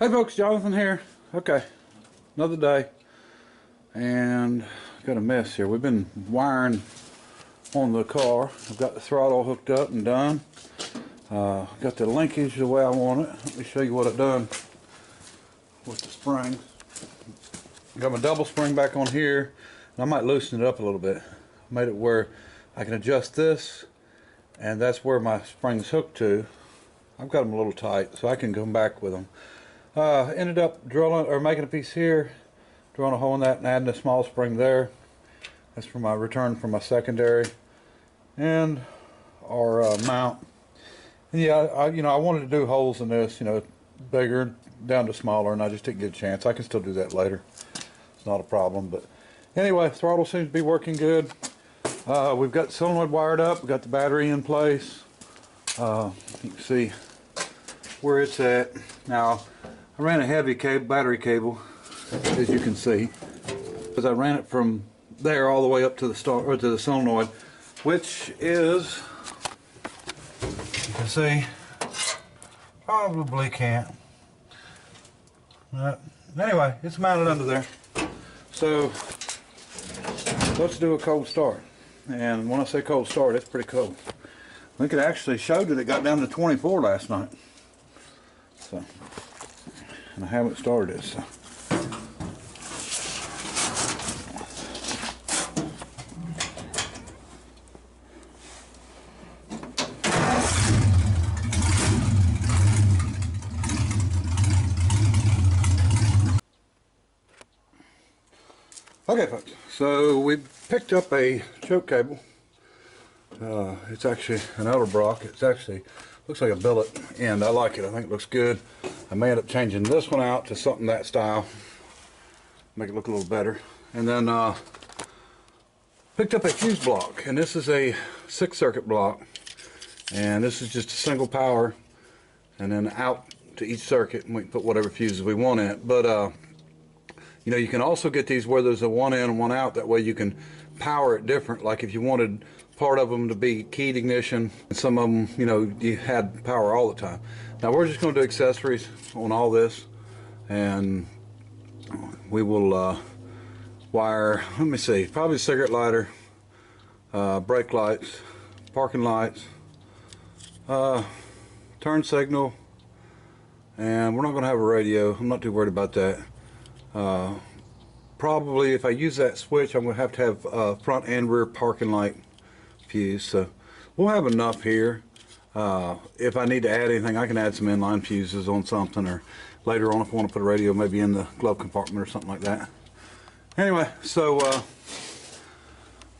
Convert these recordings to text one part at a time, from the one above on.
Hey folks, Jonathan here. Okay, another day, and got a mess here. We've been wiring on the car. I've got the throttle hooked up and done. Got the linkage the way I want it. Let me show you what I've done with the springs. Got my double spring back on here, and I might loosen it up a little bit. Made it where I can adjust this, and that's where my spring's hooked to. I've got them a little tight, so I can come back with them. Ended up drilling or making a piece here, drilling a hole in that and adding a small spring there. That's for my return from my secondary and our mount. And yeah, I wanted to do holes in this, bigger down to smaller, and I just didn't get a chance. I can still do that later. It's not a problem. But anyway, throttle seems to be working good. We've got the solenoid wired up. We've got the battery in place. You can see where it's at now. I ran a heavy battery cable, as you can see, because I ran it from there all the way up to the to the solenoid, which is, you can see, probably can't. Anyway, it's mounted under there. So let's do a cold start. And when I say cold start, it's pretty cold. I think it actually showed that it got down to 24 last night. So. And I haven't started it, so. Okay folks, so we picked up a choke cable. It's actually an Elderbrock. It's actually looks like a billet end. I like it. I think it looks good. I may end up changing this one out to something that style, make it look a little better. And then picked up a fuse block, and this is a 6-circuit block, and this is just a single power, and then out to each circuit, and we can put whatever fuses we want in it. But you can also get these where there's a one in and one out. That way you can power it different. Like if you wanted part of them to be keyed ignition, and some of them, you had power all the time. Now we're just going to do accessories on all this, and we will wire, let me see, probably a cigarette lighter, brake lights, parking lights, turn signal, and we're not going to have a radio. I'm not too worried about that. Probably if I use that switch, I'm going to have front and rear parking light fuse. So we'll have enough here. If I need to add anything, I can add some inline fuses on something, or later on if I want to put a radio maybe in the glove compartment or something like that. Anyway, so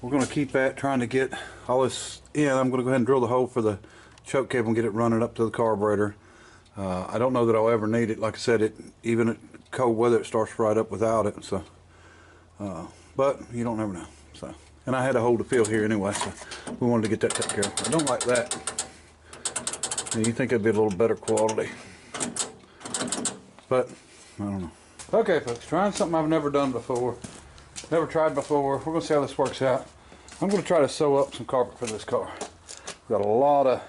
we're going to keep at trying to get all this in. I'm going to go ahead and drill the hole for the choke cable and get it running up to the carburetor. I don't know that I'll ever need it. Like I said, even at cold weather it starts right up without it. So, but you don't never know. So, and I had a hole to fill here anyway, so we wanted to get that taken care of. I don't like that. You think it'd be a little better quality, but I don't know. Okay folks, trying something I've never done before, never tried before. We're going to see how this works out. I'm going to try to sew up some carpet for this car. We've got a lot of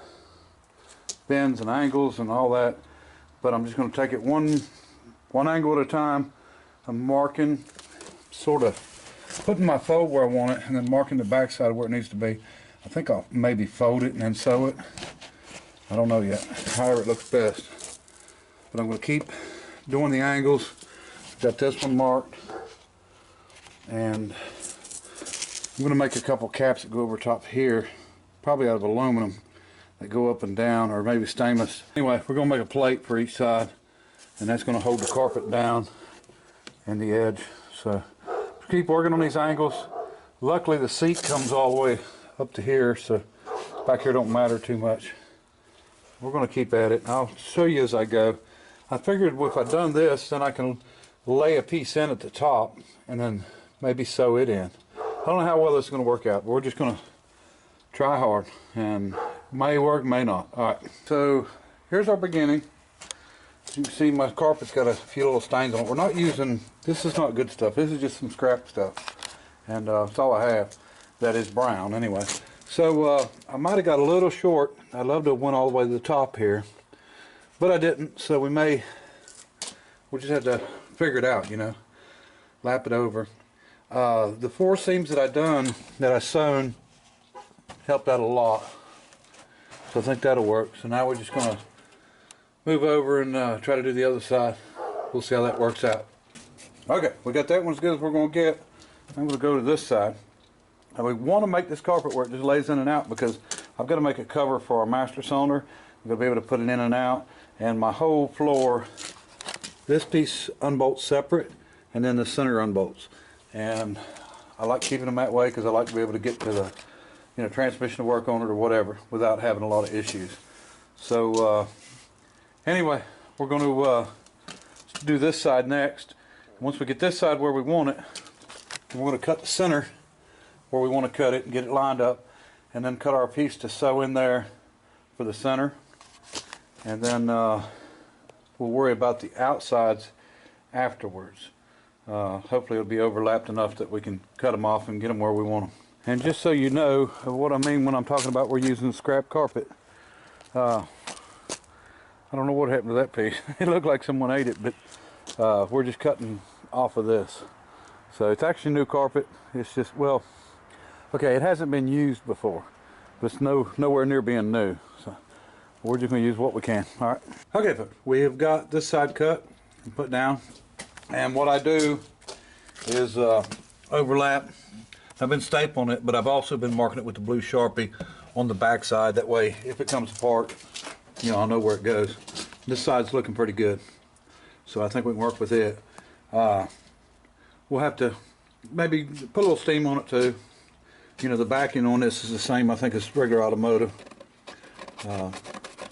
bends and angles and all that, but I'm just going to take it one angle at a time. I'm marking, sort of putting my fold where I want it, and then marking the back side where it needs to be. I think I'll maybe fold it and then sew it. I don't know yet, however it looks best. But I'm going to keep doing the angles. Got this one marked. And I'm going to make a couple caps that go over top here, probably out of aluminum, that go up and down, or maybe stainless. Anyway, we're going to make a plate for each side, and that's going to hold the carpet down and the edge. So keep working on these angles. Luckily the seat comes all the way up to here, so back here don't matter too much. We're going to keep at it. I'll show you as I go. I figured if I'd done this, then I can lay a piece in at the top and then maybe sew it in. I don't know how well this is going to work out, but we're just going to try hard, and may work, may not. Alright, so here's our beginning. You can see my carpet's got a few little stains on it. We're not using, this is not good stuff. This is just some scrap stuff, and that's all I have that is brown anyway. So I might have got a little short. I'd love to have went all the way to the top here, but I didn't, so we may we'll just have to figure it out, you know, lap it over. The 4 seams that I sewn helped out a lot, so I think that'll work. So now we're just gonna move over and try to do the other side. We'll see how that works out. Okay, we got that one as good as we're gonna get. I'm gonna go to this side. And we want to make this carpet where it just lays in and out, because I've got to make a cover for our master cylinder. I'm going to be able to put it in and out, and my whole floor, this piece unbolts separate and then the center unbolts, and I like keeping them that way because I like to be able to get to the, you know, transmission to work on it or whatever without having a lot of issues. So anyway, we're going to do this side next. Once we get this side where we want it, we're going to cut the center where we want to cut it and get it lined up, and then cut our piece to sew in there for the center, and then we'll worry about the outsides afterwards. Hopefully it'll be overlapped enough that we can cut them off and get them where we want them. And just so you know what I mean when I'm talking about we're using scrap carpet, I don't know what happened to that piece. It looked like someone ate it, but we're just cutting off of this. So it's actually new carpet. It's just, well, okay, it hasn't been used before, but it's nowhere near being new. So we're just going to use what we can. All right. Okay, folks, we have got this side cut and put down. And what I do is overlap. I've been stapling it, but I've also been marking it with the blue Sharpie on the back side. That way, if it comes apart, you know, I'll know where it goes. This side's looking pretty good, so I think we can work with it. We'll have to maybe put a little steam on it too. You know, the backing on this is the same, I think, as regular automotive.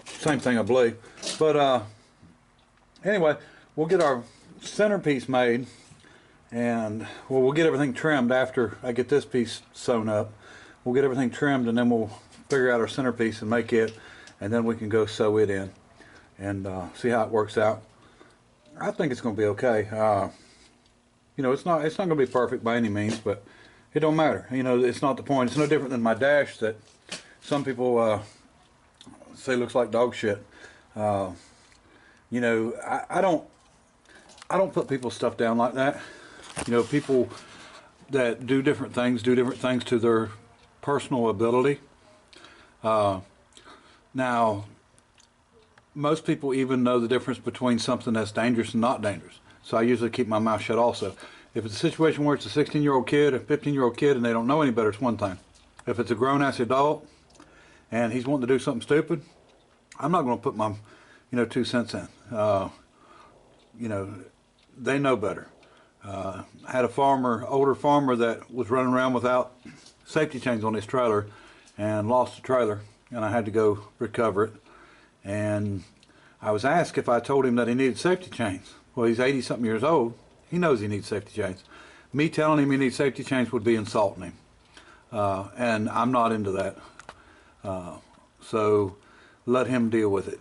Same thing, I believe. But anyway, we'll get our centerpiece made, and we'll get everything trimmed after I get this piece sewn up. We'll get everything trimmed, and then we'll figure out our centerpiece and make it, and then we can go sew it in and see how it works out. I think it's going to be okay. You know, it's not going to be perfect by any means, but it don't matter. You know, it's not the point. It's no different than my dash that some people say looks like dog shit. You know, I don't put people's stuff down like that. You know, people that do different things to their personal ability. Now, most people even know the difference between something that's dangerous and not dangerous. So I usually keep my mouth shut also. If it's a situation where it's a 16-year-old kid, a 15-year-old kid, and they don't know any better, it's one thing. If it's a grown-ass adult and he's wanting to do something stupid, I'm not going to put my, you know, 2 cents in. You know, they know better. I had a farmer, older farmer, that was running around without safety chains on his trailer and lost the trailer, and I had to go recover it. And I was asked if I told him that he needed safety chains. Well, he's 80-something years old. He knows he needs safety chains. Me telling him he needs safety chains would be insulting him. And I'm not into that. So let him deal with it.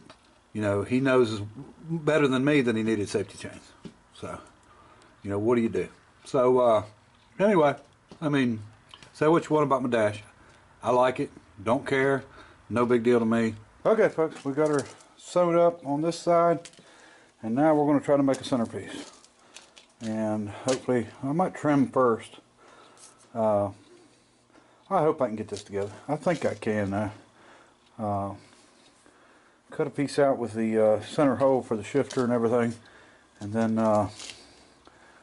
You know, he knows better than me that he needed safety chains. So, you know, what do you do? So, anyway, I mean, say what you want about my dash. I like it. Don't care. No big deal to me. Okay, folks, we got her sewed up on this side. And now we're going to try to make a centerpiece. And hopefully, I might trim first. I hope I can get this together. I think I can. Cut a piece out with the center hole for the shifter and everything. And then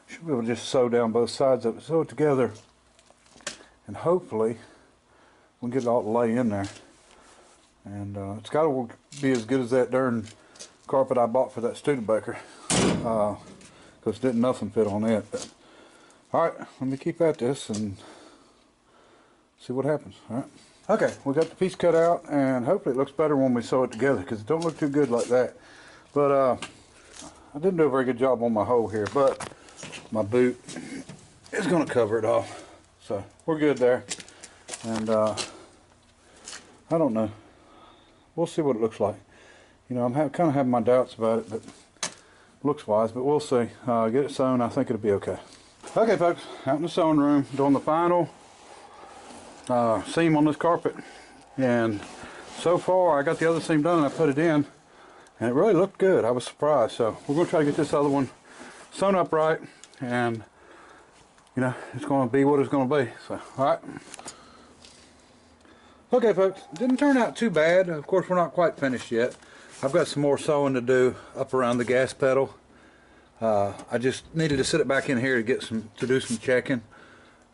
should be able to just sew down both sides of it, sew it together. And hopefully, we can get it all to lay in there. And it's got to be as good as that darn carpet I bought for that Studebaker. Because nothing fit on it. But, all right, let me keep at this and see what happens. All right. Okay, we got the piece cut out, and hopefully it looks better when we sew it together, because it don't look too good like that. But I didn't do a very good job on my hole here, but my boot is going to cover it off. So we're good there. And I don't know. We'll see what it looks like. You know, I'm kind of having my doubts about it, but looks wise, but we'll see. Get it sewn, I think it'll be okay. Okay, folks, out in the sewing room, doing the final seam on this carpet. And so far, I got the other seam done and I put it in, and it really looked good. I was surprised. So we're going to try to get this other one sewn up right, and you know, it's going to be what it's going to be. So, all right. Okay, folks, didn't turn out too bad. Of course, we're not quite finished yet. I've got some more sewing to do up around the gas pedal. I just needed to sit it back in here to do some checking.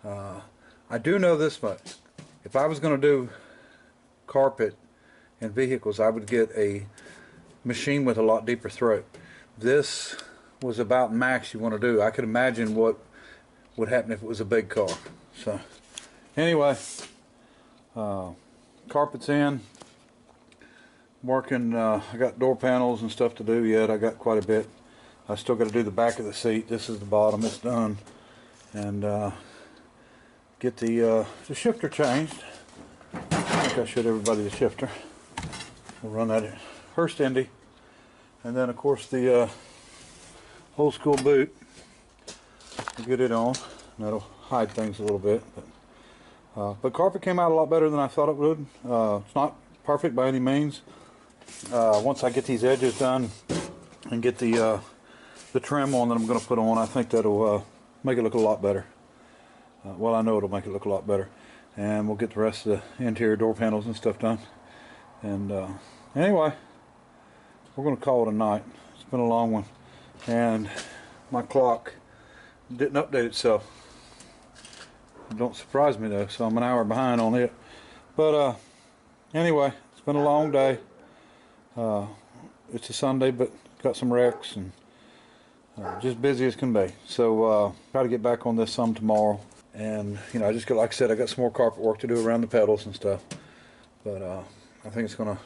I do know this much: if I was going to do carpet in vehicles, I would get a machine with a lot deeper throat. This was about max you want to do. I could imagine what would happen if it was a big car. So anyway, carpet's in. Working. I got door panels and stuff to do yet. I got quite a bit. I still got to do the back of the seat. This is the bottom. It's done. And get the shifter changed. I think I showed everybody the shifter. We'll run that at Hurst Indy. And then of course the old school boot. We'll get it on. That'll hide things a little bit. But carpet came out a lot better than I thought it would. It's not perfect by any means. Once I get these edges done and get the trim on that I'm going to put on, I think that'll make it look a lot better. Well, I know it'll make it look a lot better. And we'll get the rest of the interior door panels and stuff done. And anyway, we're going to call it a night. It's been a long one. And my clock didn't update itself. Don't surprise me though, so I'm an hour behind on it. But anyway, it's been a long day. It's a Sunday, but got some wrecks and just busy as can be. So try to get back on this some tomorrow. And you know, I just got, like I said, I got some more carpet work to do around the pedals and stuff. But I think it's gonna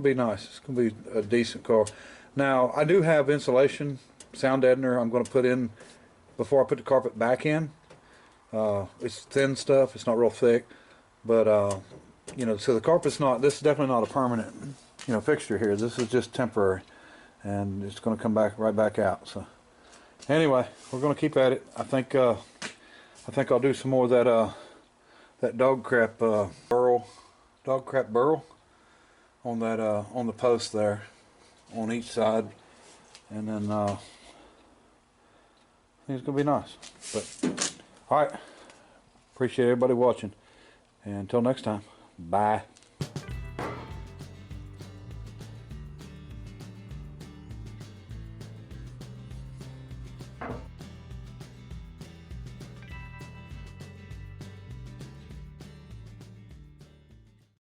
be nice. It's gonna be a decent car. Now I do have insulation, sound deadener. I'm gonna put in before I put the carpet back in. It's thin stuff. It's not real thick, but you know, so the carpet's not. This is definitely not a permanent, you know, fixture here. This is just temporary, and it's going to come back right back out. So anyway, we're going to keep at it. I think I'll do some more of that dog crap burl on that on the post there on each side, and then I think it's going to be nice. But all right, appreciate everybody watching, and until next time, bye.